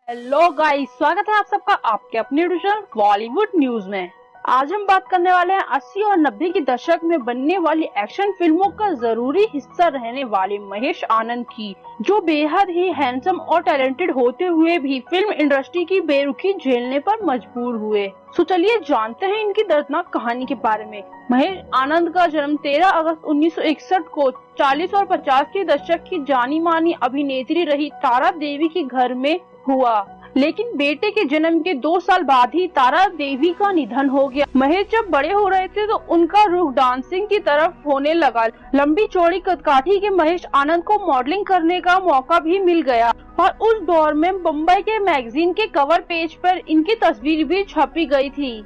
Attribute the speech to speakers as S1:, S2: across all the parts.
S1: Hello guys, स्वागत है आप सबका आपके अपने ट्यूशन बॉलीवुड न्यूज में। आज हम बात करने वाले हैं 80 और 90 के दशक में बनने वाली एक्शन फिल्मों का जरूरी हिस्सा रहने वाले महेश आनंद की, जो बेहद ही हैंडसम और टैलेंटेड होते हुए भी फिल्म इंडस्ट्री की बेरुखी झेलने पर मजबूर हुए। तो चलिए जानते हैं इनकी दर्दनाक कहानी के बारे में। महेश आनंद का जन्म 13 अगस्त 1961 को 40 और 50 के दशक की जानी मानी अभिनेत्री रही तारा देवी के घर में हुआ, लेकिन बेटे के जन्म के 2 साल बाद ही तारा देवी का निधन हो गया। महेश जब बड़े हो रहे थे तो उनका रुख डांसिंग की तरफ होने लगा। लंबी चौड़ी कदकाठी के महेश आनंद को मॉडलिंग करने का मौका भी मिल गया और उस दौर में बम्बई के मैगजीन के कवर पेज पर इनकी तस्वीर भी छपी गई थी।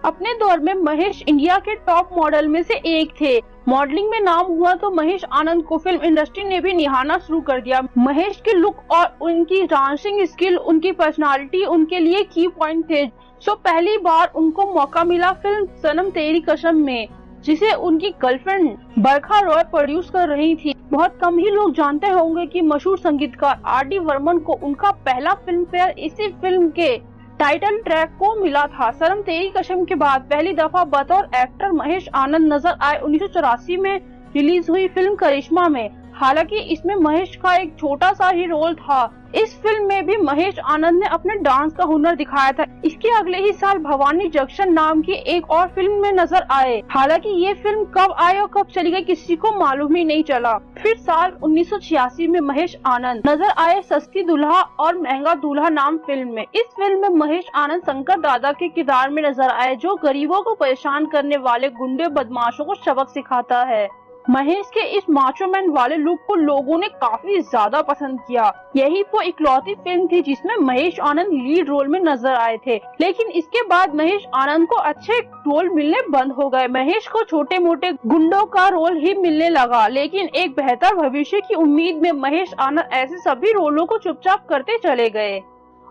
S1: अपने दौर में महेश इंडिया के टॉप मॉडल में से एक थे। मॉडलिंग में नाम हुआ तो महेश आनंद को फिल्म इंडस्ट्री ने भी निहारना शुरू कर दिया। महेश के लुक और उनकी डांसिंग स्किल, उनकी पर्सनालिटी उनके लिए की पॉइंट थे। पहली बार उनको मौका मिला फिल्म सनम तेरी कसम में, जिसे उनकी गर्लफ्रेंड बरखा रॉय प्रोड्यूस कर रही थी। बहुत कम ही लोग जानते होंगे कि मशहूर संगीतकार R.D. बर्मन को उनका पहला फिल्म फेयर इसी फिल्म के टाइटल ट्रैक को मिला था। सनम तेरी कसम के बाद पहली दफा बतौर एक्टर महेश आनंद नजर आए 1984 में रिलीज हुई फिल्म करिश्मा में। हालांकि इसमें महेश का एक छोटा सा ही रोल था। इस फिल्म में भी महेश आनंद ने अपने डांस का हुनर दिखाया था। इसके अगले ही साल भवानी जंक्शन नाम की एक और फिल्म में नजर आए। हालांकि ये फिल्म कब आई और कब चली गई किसी को मालूम ही नहीं चला। फिर साल 1986 में महेश आनंद नजर आए सस्ती दुल्हा और महंगा दूल्हा नाम फिल्म में। इस फिल्म में महेश आनंद शंकर दादा के किरदार में नजर आए, जो गरीबों को परेशान करने वाले गुंडे बदमाशों को सबक सिखाता है। महेश के इस माचो मैन वाले लुक को लोगों ने काफी ज्यादा पसंद किया। यही वो इकलौती फिल्म थी जिसमें महेश आनंद लीड रोल में नजर आए थे। लेकिन इसके बाद महेश आनंद को अच्छे रोल मिलने बंद हो गए। महेश को छोटे मोटे गुंडों का रोल ही मिलने लगा, लेकिन एक बेहतर भविष्य की उम्मीद में महेश आनंद ऐसे सभी रोलों को चुपचाप करते चले गए।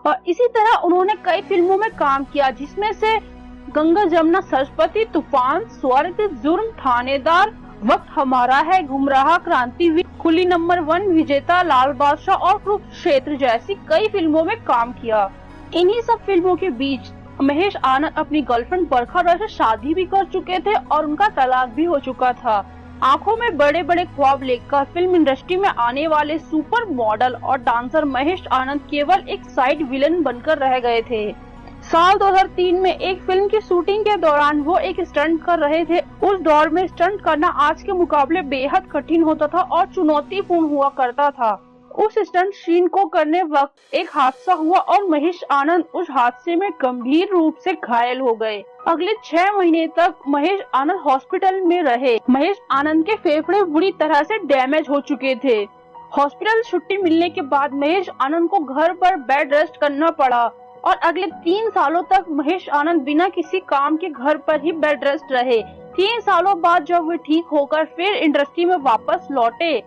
S1: और इसी तरह उन्होंने कई फिल्मों में काम किया, जिसमें से गंगा जमुना सरस्वती, तूफान, स्वर्ग, जुर्म, थानेदार, वक्त हमारा है, गुमराह, क्रांतिवीर, खुली नंबर 1, विजेता, लाल बादशाह और कुरुक्षेत्र जैसी कई फिल्मों में काम किया। इन्हीं सब फिल्मों के बीच महेश आनंद अपनी गर्लफ्रेंड बरखा रॉय से शादी भी कर चुके थे और उनका तलाक भी हो चुका था। आंखों में बड़े बड़े ख्वाब लेकर फिल्म इंडस्ट्री में आने वाले सुपर मॉडल और डांसर महेश आनंद केवल एक साइड विलन बनकर रह गए थे। साल 2003 में एक फिल्म की शूटिंग के दौरान वो एक स्टंट कर रहे थे। उस दौर में स्टंट करना आज के मुकाबले बेहद कठिन होता था और चुनौतीपूर्ण हुआ करता था। उस स्टंट सीन को करने वक्त एक हादसा हुआ और महेश आनंद उस हादसे में गंभीर रूप से घायल हो गए। अगले 6 महीने तक महेश आनंद हॉस्पिटल में रहे। महेश आनंद के फेफड़े बुरी तरह से डैमेज हो चुके थे। हॉस्पिटल छुट्टी मिलने के बाद महेश आनंद को घर पर बेड रेस्ट करना पड़ा और अगले 3 सालों तक महेश आनंद बिना किसी काम के घर पर ही बेड रेस्ट रहे। 3 सालों बाद जब वे ठीक होकर फिर इंडस्ट्री में वापस लौटे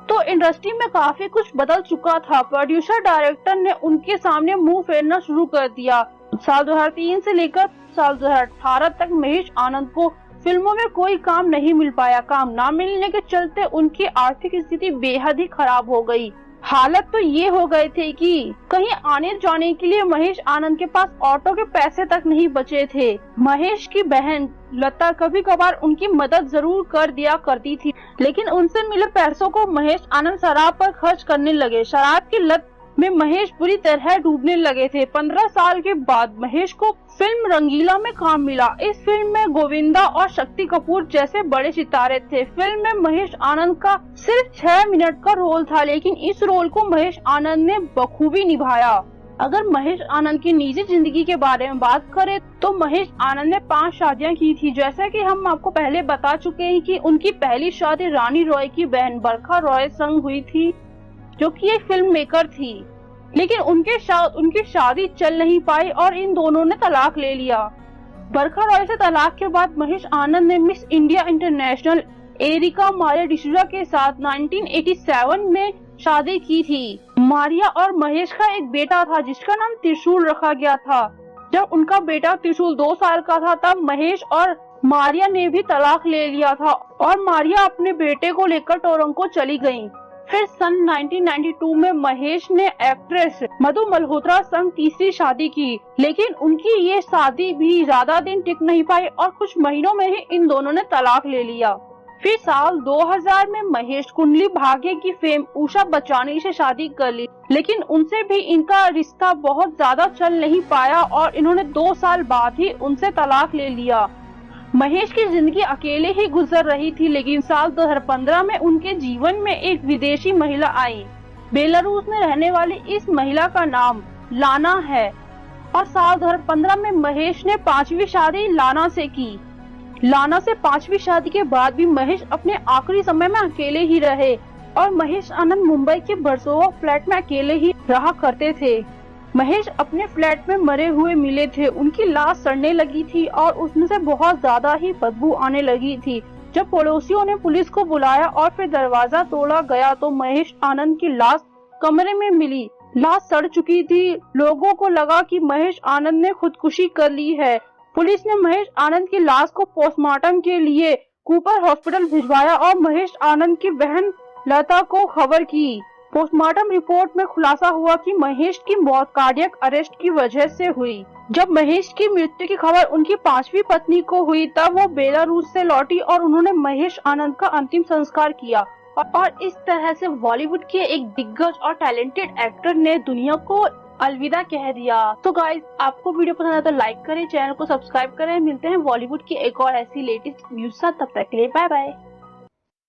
S1: तो इंडस्ट्री में काफी कुछ बदल चुका था। प्रोड्यूसर डायरेक्टर ने उनके सामने मुंह फेरना शुरू कर दिया। साल 2003 से लेकर साल 2018 तक महेश आनंद को फिल्मों में कोई काम नहीं मिल पाया। काम न मिलने के चलते उनकी आर्थिक स्थिति बेहद ही खराब हो गई। हालत तो ये हो गए थे कि कहीं आने जाने के लिए महेश आनंद के पास ऑटो के पैसे तक नहीं बचे थे। महेश की बहन लता कभी कभार उनकी मदद जरूर कर दिया करती थी, लेकिन उनसे मिले पैसों को महेश आनंद शराब पर खर्च करने लगे। शराब की लत में महेश बुरी तरह डूबने लगे थे। 15 साल के बाद महेश को फिल्म रंगीला में काम मिला। इस फिल्म में गोविंदा और शक्ति कपूर जैसे बड़े सितारे थे। फिल्म में महेश आनंद का सिर्फ 6 मिनट का रोल था, लेकिन इस रोल को महेश आनंद ने बखूबी निभाया। अगर महेश आनंद की निजी जिंदगी के बारे में बात करें तो महेश आनंद ने 5 शादियां की थी। जैसा कि हम आपको पहले बता चुके हैं कि उनकी पहली शादी रानी रॉय की बहन बरखा रॉय संग हुई थी, जो कि एक फिल्म मेकर थी, लेकिन उनकी शादी चल नहीं पाई और इन दोनों ने तलाक ले लिया। बरखा रॉय से तलाक के बाद महेश आनंद ने Miss India International Erika Maria D'Souza के साथ 1987 में शादी की थी। मारिया और महेश का एक बेटा था जिसका नाम त्रिशूल रखा गया था। जब उनका बेटा त्रिशूल 2 साल का था तब महेश और मारिया ने भी तलाक ले लिया था और मारिया अपने बेटे को लेकर टोरंटो चली गयी। फिर सन 1992 में महेश ने एक्ट्रेस मधु मल्होत्रा संग तीसरी शादी की, लेकिन उनकी ये शादी भी ज्यादा दिन टिक नहीं पाई और कुछ महीनों में ही इन दोनों ने तलाक ले लिया। फिर साल 2000 में महेश कुंडली भाग्य की फेम उषा बचानी से शादी कर ली, लेकिन उनसे भी इनका रिश्ता बहुत ज्यादा चल नहीं पाया और इन्होंने 2 साल बाद ही उनसे तलाक ले लिया। महेश की जिंदगी अकेले ही गुजर रही थी, लेकिन साल 2015 में उनके जीवन में एक विदेशी महिला आई। बेलारूस में रहने वाली इस महिला का नाम लाना है और साल 2015 में महेश ने 5वीं शादी लाना से की। लाना से 5वीं शादी के बाद भी महेश अपने आखिरी समय में अकेले ही रहे और महेश आनंद मुंबई के वर्सोवा फ्लैट में अकेले ही रहा करते थे। महेश अपने फ्लैट में मरे हुए मिले थे, उनकी लाश सड़ने लगी थी और उसमें से बहुत ज्यादा ही बदबू आने लगी थी। जब पड़ोसियों ने पुलिस को बुलाया और फिर दरवाजा तोड़ा गया तो महेश आनंद की लाश कमरे में मिली। लाश सड़ चुकी थी। लोगों को लगा कि महेश आनंद ने खुदकुशी कर ली है। पुलिस ने महेश आनंद की लाश को पोस्टमार्टम के लिए कूपर हॉस्पिटल भिजवाया और महेश आनंद की बहन लता को खबर की। पोस्टमार्टम रिपोर्ट में खुलासा हुआ कि महेश की मौत कार्डियक अरेस्ट की वजह से हुई। जब महेश की मृत्यु की खबर उनकी 5वीं पत्नी को हुई तब वो बेलारूस से लौटी और उन्होंने महेश आनंद का अंतिम संस्कार किया। और इस तरह से बॉलीवुड के एक दिग्गज और टैलेंटेड एक्टर ने दुनिया को अलविदा कह दिया। तो गाइस, आपको वीडियो पसंद आया तो लाइक करें, चैनल को सब्सक्राइब करें। मिलते हैं बॉलीवुड की एक और ऐसी लेटेस्ट न्यूज साथ, तब तक के लिए बाय बाय।